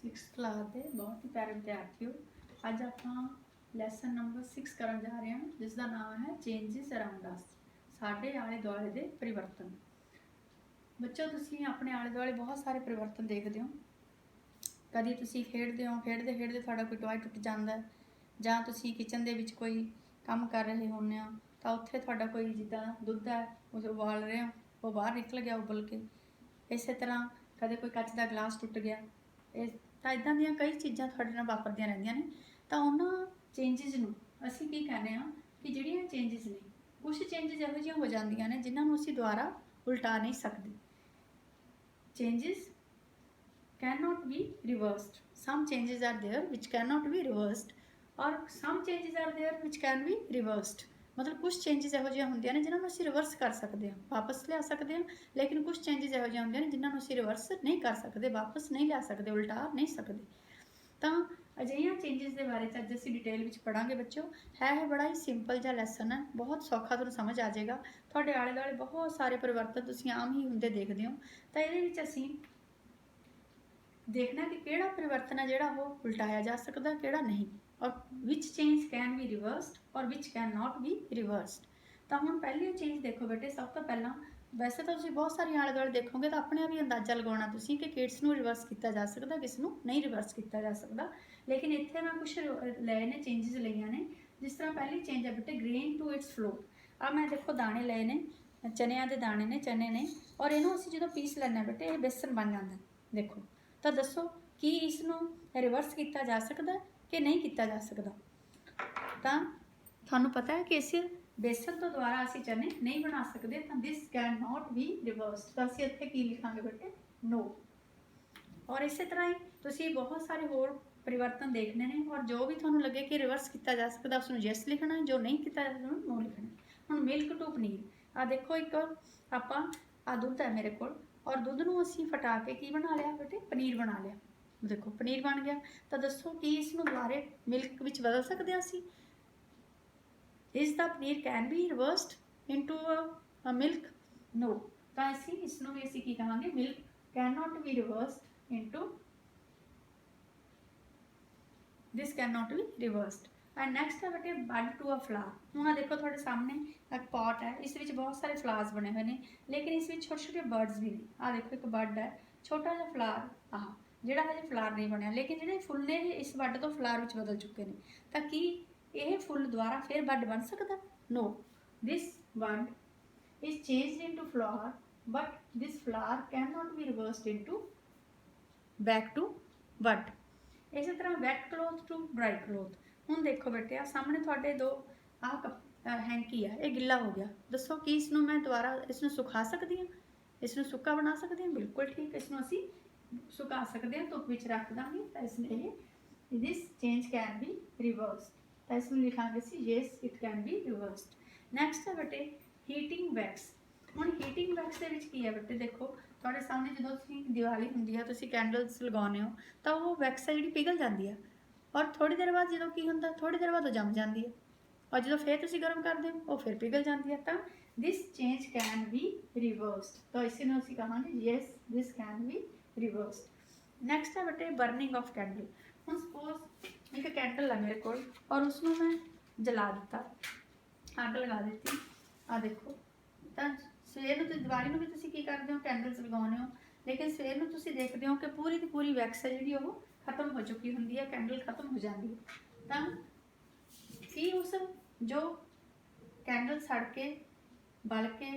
Six class के बहुत ही प्यारे विद्यार्थियों, अज आप लैसन नंबर 6 करन जा रहे हैं जिसका नाम है चेंजिस अराउंड अस, साडे आले दुआले दे परिवर्तन। बच्चों तुसीं अपने आले दुआले बहुत सारे परिवर्तन देखते हो। कभी तुसीं खेडदे हो, खेडते खेडते तुहाडा कोई टॉय टुट जाता है, जां तुसीं किचन दे विच कोई काम कर रहे होंदे हो तो उत्थे तुहाडा कोई जिद्दां दुध है उस उबाल रहे हो, वो बाहर निकल गया उबल के। इस तरह कदे कोई कच का गिलास टुट गया। तो इदां दियां कई चीज़ां तुहाडे नाल वापरदियां रहिंदियां ने। तो उन्हां चेंजिज नूं असीं की कहने आ कि जिहड़ियां चेंजिज ने, कुछ चेंजिज इहो जिहियां हो जांदियां ने जिन्हां नूं असीं दुबारा उल्टा नहीं सकदे। Changes can not be reversed, some changes are there which can not be reversed और some changes are there which can be reversed. मतलब कुछ चेंजिज इहो जिहियां हुंदियां ने जिन्हां नूं असीं रिवर्स कर सकते हैं, वापस लिया सकते हैं, लेकिन कुछ चेंजिज इहो जिहियां हुंदियां ने जिन्हां नूं असीं रिवर्स नहीं कर सकते, वापस नहीं लिया सकते, उल्टा नहीं सकते। तो अजिहियां चेंजिज के बारे अज असीं डिटेल में पढ़ांगे बच्चों। है बड़ा ही सिंपल जिहा लैसन है, बहुत सौखा तुहानूं समझ आ जाएगा। तुहाडे आले दुआले बहुत सारे परिवर्तन तुसीं आम ही हुंदे देखदे हो। तो इहदे विच असीं देखना कि किहड़ा परिवर्तन है जिहड़ा वो उल्टाया जा सकदा, किहड़ा नहीं, और which change can be reversed और विच कैन नॉट बी रिवर्सड। तो हुण पहली चेंज देखो बेटे, सब तो पहला वैसे तो तुसीं बहुत सारी आले दुआले देखोगे तो अपने आप ही अंदाजा लगाउणा तुसीं कि किस नूं रिवर्स किया जा सकदा, किस नूं नहीं रिवर्स किया जा सकदा। लेकिन इत्थे मैं कुछ लए ने चेंजिज लईआं ने। जिस तरह पहली चेंज है बेटे ग्रेन टू इट्स फ्लोर। आ मैं देखो दाने लए ने, चनिया के दाने ने, चने ने, और इहनूं असीं जदों पीस लैंदे बेटे ये बेसन बन जांदा। देखो तो दसो कि इसनूं रिवर्स किया जा सकदा कि नहीं किया जा सकदा। तो तुहानूं पता है कि इस बेसन तो दोबारा असीं चने नहीं बना सकते, तो this can not be reversed. तो असीं इत्थे की लिखांगे बेटे, नो। और इस तरह ही तुसीं बहुत सारे होर परिवर्तन देखने ने, और जो भी तुहानूं लगे कि रिवर्स किया जा सकदा उसनूं यस लिखना है, जो नहीं किया जा सकदा नो लिखना है। हुण मिल्क टू पनीर, आ देखो एक आपां आ दुध है मेरे कोल, और दुध नूं असीं फटा के की बना लिया बेटे, पनीर बना लिया। देखो पनीर बन गया। तो दसो कि इसनूं दुबारे मिल्क विच बदल सकदे हां असीं? Is the paneer can be reversed into a milk? No. तो असीं इसनूं भी असीं की कहांगे, milk can not be reversed into, this can not be reversed. And next है बेटे बड टू अ फ्लावर। हुण देखो तुहाडे सामने एक पॉट है, इस विच बहुत सारे फ्लावर्स बने हुए हैं, लेकिन इस विच छोटे छोटे बर्ड्स भी ने। आ देखो एक बड है, छोटा जिहा फ्लावर, आह जिहड़ा हजे फ्लावर नहीं बनया, लेकिन जिहड़े फुੱਲ ने इस बड तो फ्लावर विच बदल चुके हैं। तो की यह फुੱਲ दोबारा फिर बड बन सकता? No. This bud is changed into flower, but this flower can not be reversed into back to bud. इस तरह wet cloth to dry cloth. हुण देखो बेटे आ सामने तुहाडे दो हैंकी है, ये गिला हो गया। दसो कि इसनूं मैं दोबारा इसनूं सुखा सकती हूँ, इसनूं सुक्का बना सकती हूँ? बिल्कुल ठीक, इसनूं असीं सुका सकते हैं, धुप विच रख दांगे। तो इसलिए this change can be reversed. तो इसमें लिखांगे असीं yes it can be reversed. Next है बेटे हीटिंग वैक्स। हुण हीटिंग वैक्स दे विच की है बेटे, देखो तुहाडे सामने जदों तुसीं दिवाली हुंदी है, तुसीं कैंडल्स लगाउने हो, तो वो वैक्स है जिहड़ी पिघल जाती है, और थोड़ी देर बाद जदों की हुंदा, थोड़ी देर बाद वो जम जाती है, और जो फिर तुसीं गर्म करदे हो वो फिर पिघल जाती है। तो this change can be reversed. तो इसी नूं असीं कहांगे yes this can be reversed. Next है बेटे बर्निंग ऑफ कैंडल। हुण सपोज एक कैंडल है मेरे कोल, और उसनूं मैं जला दिता, अग लगा दी। आ देखो तो सवेर नूं दिवाली नूं भी तुसीं की करदे हो, कैंडल्स लगाउने हो, लेकिन सवेर नूं तुसीं देखदे हो कि पूरी की पूरी वैक्स है जिहड़ी वो खत्म हो चुकी हुंदी है, कैंडल खत्म हो जाती है। तो की उस जो कैंडल सड़ के बल के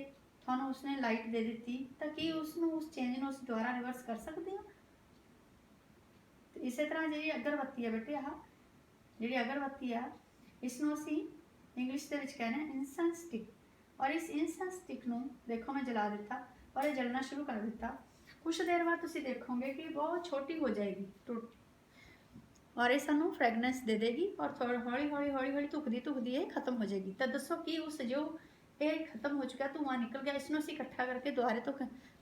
थानू उसने लाइट दे दी, तो कि उसनूं उस चेंज नूं असीं दोबारा रिवर्स कर सकते हैं? तो इस तरह जी अगरबत्ती है बेटे, आह जी अगरबत्ती है, इसनूं असीं इंग्लिश दे विच कहने इंसेंस स्टिक। और इस इंसेंस स्टिक नूं देखो मैं जला दिता और ये जलना शुरू कर दिता। कुछ देर बाद तुसीं देखोगे कि बहुत छोटी हो जाएगी टूट, और ये सानू फ्रैगनेंस दे देगी, और थोड़ी हौली हौली हौली हौली धुखदी ये खत्म हो जाएगी। तो दसो कि उस जो ये खत्म हो चुका, धुआं निकल गया, इसनूं असीं इकट्ठा करके दोबारे तो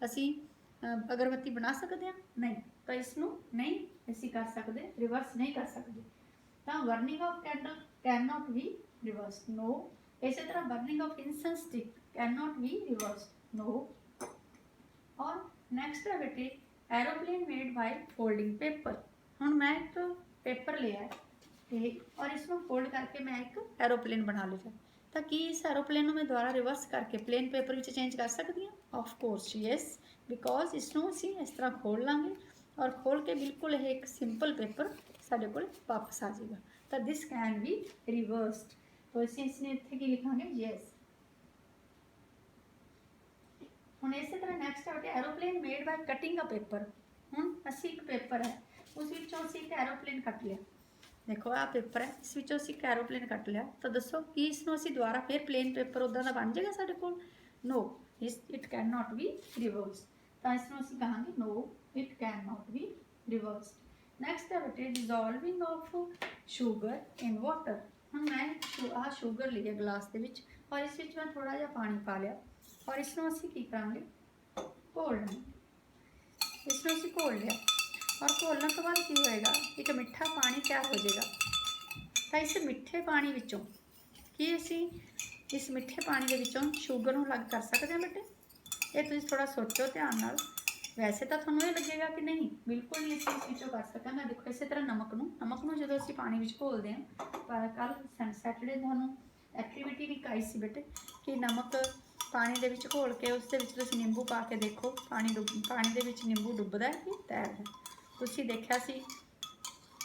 असीं अगरबत्ती बना सकते हैं? नहीं। तो इसनूं नहीं असीं कर सकते, रिवर्स नहीं कर सकते। तो burning of candle can not be reverse, no. इस तरह burning of incense stick can not be reverse, no. और नेक्स्ट है बेटे aeroplane made by folding paper. ਹੁਣ मैं एक पेपर लिया है और इसमें फोल्ड करके मैं एक एरोप्लेन बना लिया, तो कि इस एरोप्लेन में दोबारा रिवर्स करके प्लेन पेपर में चेंज कर सकती हैं। ऑफ कोर्स यस, बिकॉज इसनों असीं इस तरह खोल लांगे और खोल के बिल्कुल यह एक सिंपल पेपर साडे कोल वापस आ जाएगा। तो दिस कैन बी रिवर्सड। तो असीं इसने इत्थे की लिखांगे यस। ਹੁਣ ਇਸੇ ਤਰ੍ਹਾਂ ਨੈਕਸਟ ਆ ਗਿਆ aeroplane made by cutting a paper. ਹੁਣ ਅਸੀਂ ਇੱਕ पेपर है उस ਵਿੱਚੋਂ ਅਸੀਂ ਇੱਕ एरोप्लेन ਕੱਟ ਲਿਆ। देखो आ पेपर है, इस ਵਿੱਚੋਂ ਅਸੀਂ ਇੱਕ एरोप्लेन ਕੱਟ ਲਿਆ। ਤਾਂ ਦੱਸੋ ਕੀ ਇਸ ਨੂੰ ਅਸੀਂ ਦੁਬਾਰਾ ਫਿਰ प्लेन पेपर ਉਦਾਂ ਦਾ ਬਣ ਜਾਏਗਾ ਸਾਡੇ ਕੋਲ? No, it can not be reverse. ਤਾਂ ਇਸ ਨੂੰ ਅਸੀਂ ਕਹਾਂਗੇ no, it can not be reverse. Next है बेटे dissolving of sugar in water. ਹੁਣ ਮੈਂ ਆ ਸ਼ੂਗਰ ਲਈ ਹੈ ਗਲਾਸ ਦੇ ਵਿੱਚ और इस ਵਿੱਚ मैं थोड़ा ਜਿਹਾ पानी पा लिया और इसनों असीं की करांगे घोल लेंगे। इसनों असीं घोल लिया और घोलने तो बाद की होएगा एक मिठा पानी तैयार हो जाएगा। तो इस मिठे पानी विचों की असीं इस मिठे पानी के विचों शुगर नूं अलग कर सकते हैं बेटे? ये तुसीं थोड़ा सोचो ध्यान नाल। वैसे तो तुहानूं ये लगेगा कि नहीं बिल्कुल नहीं असीं इस विचों कर सकांगे। देखो इस तरह नमक नूं जदों असीं पानी विच घोलदे हां, कल सैटरडे तुहानूं एक्टिविटी भी आई सी बेटे कि नमक पानी दे विच घोल के उस दे विच तुसीं निंबू पा के देखो पानी दे विच निंबू डुबदा है कि तैरदा है। तुसीं देखिया सी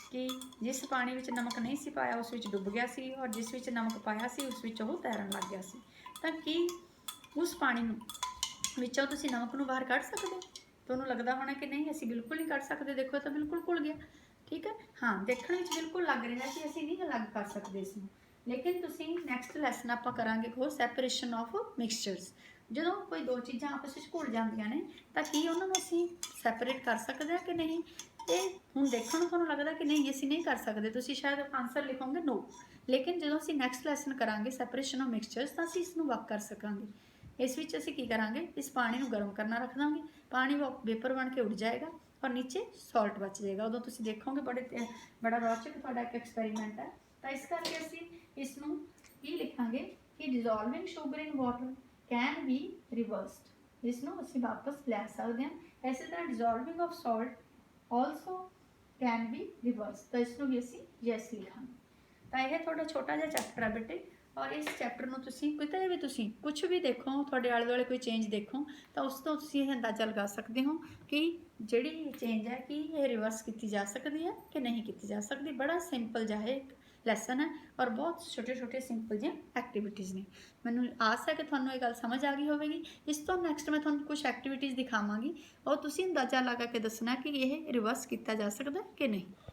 कि जिस पानी विच नमक नहीं सी पाया उस विच डुब गया सी और जिस विच नमक पाया सी उस विच ओह तैरन लग गया सी। तां कि उस पानी नूं विचों तुसीं नमक नूं बाहर कढ सकदे हो? तुहानूं लगदा होना कि नहीं असीं बिल्कुल नहीं कढ सकदे। देखो तो बिल्कुल घुल गया, ठीक है। हाँ देखण विच बिल्कुल लग रहा है कि असीं नहीं अलग कर सकदे इसनूं, लेकिन तुसीं नैक्सट लैसन आपां करांगे हो सैपरेशन ऑफ मिक्सचर्स। ਜਦੋਂ ਕੋਈ ਦੋ ਚੀਜ਼ਾਂ ਆਪਸ ਵਿੱਚ ਘੁਲ ਜਾਂਦੀਆਂ ਨੇ ਤਾਂ ਕੀ ਉਹਨਾਂ ਨੂੰ ਅਸੀਂ ਸੈਪਰੇਟ ਕਰ ਸਕਦੇ ਹਾਂ ਕਿ ਨਹੀਂ? ਇਹ ਹੁਣ ਦੇਖਣ ਨੂੰ ਤੁਹਾਨੂੰ ਲੱਗਦਾ ਕਿ ਨਹੀਂ ਅਸੀਂ ਨਹੀਂ ਕਰ ਸਕਦੇ, ਤੁਸੀਂ ਸ਼ਾਇਦ ਆਨਸਰ ਲਿਖੋਗੇ ਨੋ। ਲੇਕਿਨ ਜਦੋਂ ਅਸੀਂ ਨੈਕਸਟ ਲੈਸਨ ਕਰਾਂਗੇ ਸੈਪਰੇਸ਼ਨ ਆਫ ਮਿਕਸਚਰਸ ਤਾਂ ਅਸੀਂ ਇਸ ਨੂੰ ਵੱਖ ਕਰ ਸਕਾਂਗੇ। ਇਸ ਵਿੱਚ ਅਸੀਂ ਕੀ ਕਰਾਂਗੇ, ਇਸ ਪਾਣੀ ਨੂੰ ਗਰਮ ਕਰਨਾ ਰੱਖ ਦਾਂਗੇ, ਪਾਣੀ वेपर बन के उड़ जाएगा और नीचे सॉल्ट बच जाएगा। उदों तुसीं देखोगे बड़ा रोचक तुहाडा एक एक्सपेरीमेंट है। तो इस करके असीं इसनूं की लिखांगे कि dissolving sugar in water can be reversed. इसनूं असीं वापस लै सकदे हां। इस तरह dissolving of salt also can be reverse. तो इसनूं भी असीं यस लिखांगे। तो यह थोड़ा छोटा जिहा चैप्टर है बेटे और इस चैप्टर में तुसीं किते भी तुसीं कुछ भी देखो तुहाडे आले दुआले कोई चेंज देखो तो उस तो तुसीं यह अंदाज़ा लगा सकते हो कि जिहड़ी चेंज है कि यह रिवर्स की जा सकती है कि नहीं की जा सकती। बड़ा सिंपल जिहा एक लैसन है और बहुत छोटे छोटे सिंपल जी एक्टिविटीज़ ने। मैनूं आस है कि तुहानूं ये गल समझ आ गई होवेगी। इस तो नैक्सट मैं तुहानूं कुछ एक्टिविटीज़ दिखावांगी और तुसीं अंदाज़ा लगा के दसना कि यह रिवर्स किया जा सकता कि नहीं।